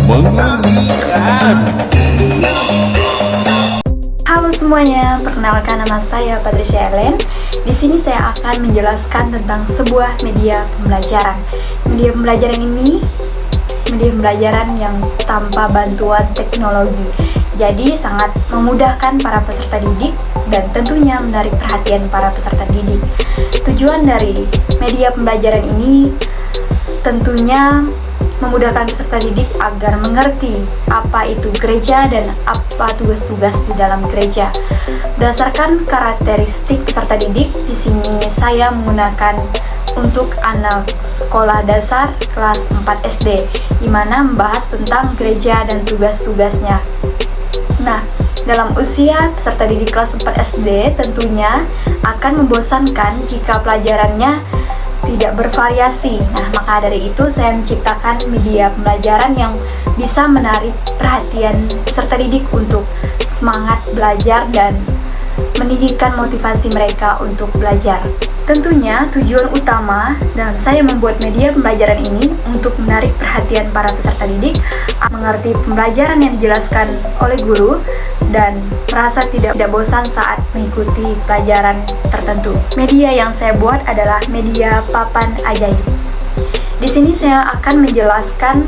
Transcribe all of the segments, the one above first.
Mengerikan. Halo semuanya, perkenalkan nama saya Patricia Ellen. Di sini saya akan menjelaskan tentang sebuah media pembelajaran. Media pembelajaran ini media pembelajaran yang tanpa bantuan teknologi. Jadi sangat memudahkan para peserta didik dan tentunya menarik perhatian para peserta didik. Tujuan dari media pembelajaran ini tentunya memudahkan peserta didik agar mengerti apa itu gereja dan apa tugas-tugas di dalam gereja. Berdasarkan karakteristik peserta didik, di sini saya menggunakan untuk anak sekolah dasar kelas 4 SD, di mana membahas tentang gereja dan tugas-tugasnya. Nah, dalam usia peserta didik kelas 4 SD tentunya akan membosankan jika pelajarannya tidak bervariasi. Nah, maka dari itu saya menciptakan media pembelajaran yang bisa menarik perhatian peserta didik untuk semangat belajar dan meninggikan motivasi mereka untuk belajar. Tentunya tujuan utama dan saya membuat media pembelajaran ini untuk menarik perhatian para peserta didik, mengerti pembelajaran yang dijelaskan oleh guru, dan merasa tidak bosan saat mengikuti pelajaran tertentu. Media yang saya buat adalah media papan ajaib. Di sini saya akan menjelaskan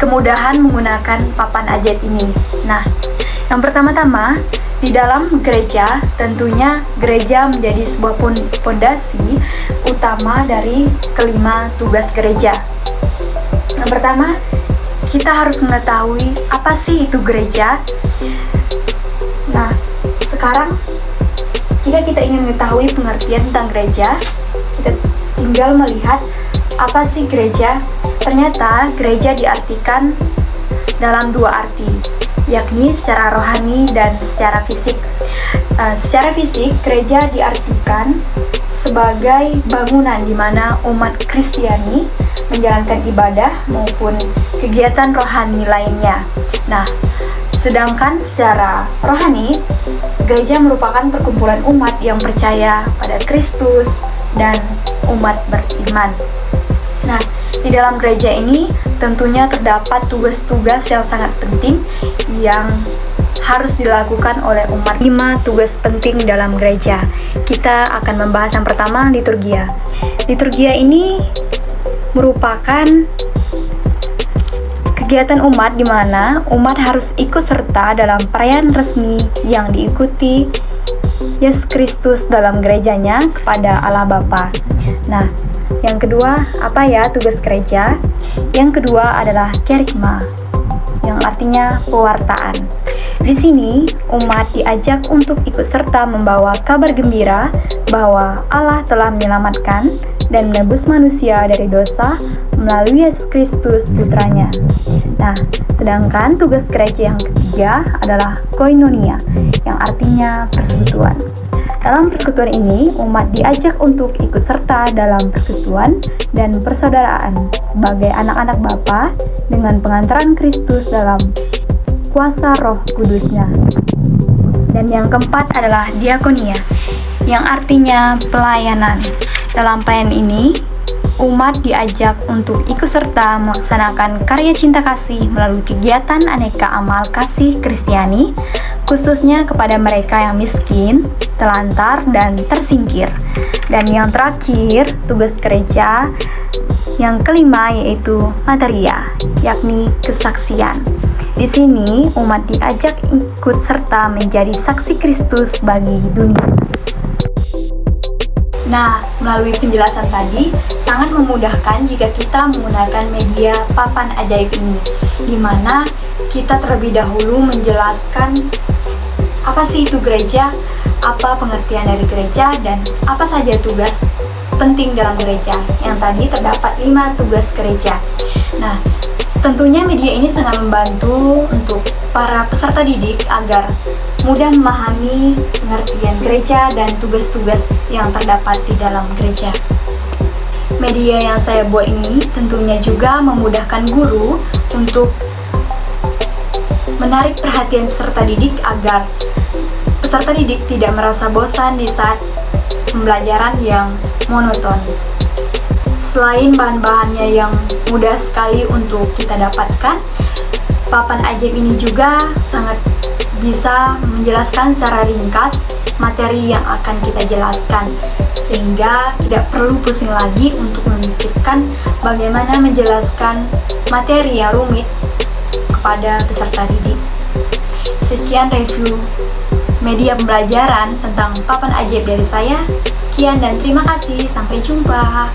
kemudahan menggunakan papan ajaib ini. Nah, yang pertama-tama, di dalam gereja, tentunya gereja menjadi sebuah pondasi utama dari kelima tugas gereja. Yang pertama, kita harus mengetahui apa sih itu gereja. Nah, sekarang jika kita ingin mengetahui pengertian tentang gereja, kita tinggal melihat apa sih gereja. Ternyata gereja diartikan dalam dua arti, yakni secara rohani dan secara fisik. Secara fisik, gereja diartikan sebagai bangunan di mana umat Kristiani menjalankan ibadah maupun kegiatan rohani lainnya. Nah, sedangkan secara rohani, gereja merupakan perkumpulan umat yang percaya pada Kristus dan umat beriman. Nah, di dalam gereja ini tentunya terdapat tugas-tugas yang sangat penting yang harus dilakukan oleh umat. 5 tugas penting dalam gereja. Kita akan membahas yang pertama, liturgia. Liturgia ini merupakan kegiatan umat di mana umat harus ikut serta dalam perayaan resmi yang diikuti Yesus Kristus dalam gerejanya kepada Allah Bapa. Nah, yang kedua, apa ya tugas gereja? Yang kedua adalah kerigma, yang artinya pewartaan. Di sini, umat diajak untuk ikut serta membawa kabar gembira bahwa Allah telah menyelamatkan dan menebus manusia dari dosa melalui Yesus Kristus putranya. Nah, sedangkan tugas gereja yang ketiga adalah koinonia, yang artinya persekutuan. Dalam persekutuan ini, umat diajak untuk ikut serta dalam persekutuan dan persaudaraan sebagai anak-anak Bapa dengan pengantaran Kristus dalam kuasa Roh Kudusnya. Dan yang keempat adalah diakonia, yang artinya pelayanan. Dalam pelayanan ini, umat diajak untuk ikut serta melaksanakan karya cinta kasih melalui kegiatan aneka amal kasih Kristiani, khususnya kepada mereka yang miskin, telantar, dan tersingkir. Dan yang terakhir, tugas gereja yang kelima yaitu materia, yakni kesaksian. Di sini, umat diajak ikut serta menjadi saksi Kristus bagi dunia. Nah, melalui penjelasan tadi, sangat memudahkan jika kita menggunakan media papan ajaib ini, di mana kita terlebih dahulu menjelaskan apa sih itu gereja, apa pengertian dari gereja, dan apa saja tugas penting dalam gereja. Yang tadi terdapat 5 tugas gereja. Nah, tentunya media ini sangat membantu untuk para peserta didik agar mudah memahami pengertian gereja dan tugas-tugas yang terdapat di dalam gereja. Media yang saya buat ini tentunya juga memudahkan guru untuk menarik perhatian peserta didik agar peserta didik tidak merasa bosan di saat pembelajaran yang monoton. Selain bahan-bahannya yang mudah sekali untuk kita dapatkan, papan ajaib ini juga sangat bisa menjelaskan secara ringkas materi yang akan kita jelaskan, sehingga tidak perlu pusing lagi untuk memikirkan bagaimana menjelaskan materi yang rumit kepada peserta didik. Sekian review media pembelajaran tentang papan ajaib dari saya. Sekian dan terima kasih. Sampai jumpa.